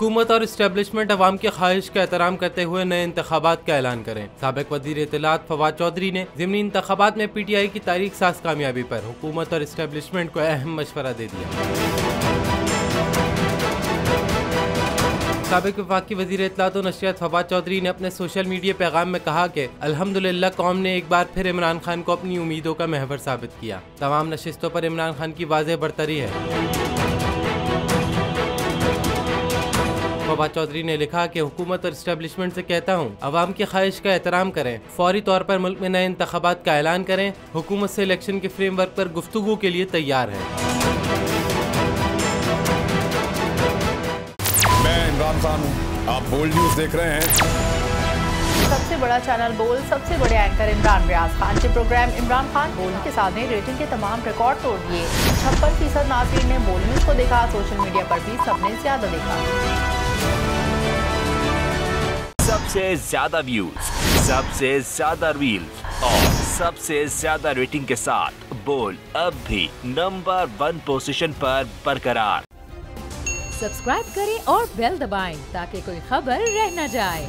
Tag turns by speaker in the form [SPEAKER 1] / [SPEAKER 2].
[SPEAKER 1] हुकूमत और इस्टेब्लिशमेंट अवाम की ख्वाहिश का एहतराम करते हुए नए इंतखाबात का ऐलान करें। साबिक वज़ीर इत्तलात फवाद चौधरी ने ज़िमनी इंतखाबात में PTI की तारीख साज कामयाबी पर हुकूमत और इस्टेब्लिशमेंट को अहम मशवरा दे दिया। साबिक वफाकी वज़ीर इत्तलात और नशरियात फवाद चौधरी ने अपने सोशल मीडिया पैगाम में कहा कि अल्हम्दुलिल्लाह कौम ने एक बार फिर इमरान खान को अपनी उम्मीदों का महवर साबित किया। तमाम नशिस्तों पर इमरान खान की वाज़ेह बरतरी है। फवाद चौधरी ने लिखा कि हुकूमत और इस्टेब्लिशमेंट से कहता हूँ, अवाम की ख्वाहिश का एहतराम करें, फौरी तौर पर मुल्क में नए इंतखाबात का ऐलान करें। हुकूमत से इलेक्शन के फ्रेमवर्क पर गुफ्तगू के लिए तैयार है।
[SPEAKER 2] इमरान खान हूं, आप बोल्ड न्यूज देख रहे हैं।
[SPEAKER 3] सबसे बड़ा चैनल बोल, सबसे बड़े एंकर इमरान रियाज खान के प्रोग्राम इमरान खान बोल के साथ ने रेटिंग के तमाम रिकॉर्ड तोड़ दिए। 56% नाज़रीन ने बोल न्यूज को देखा। सोशल मीडिया पर भी सबने ज्यादा देखा।
[SPEAKER 4] सबसे ज्यादा व्यूज, सबसे ज्यादा रील्स और सबसे ज्यादा रेटिंग के साथ बोल अब भी नंबर 1 पोजीशन पर बरकरार।
[SPEAKER 5] सब्सक्राइब करें और बेल दबाएं ताकि कोई खबर रह न जाए।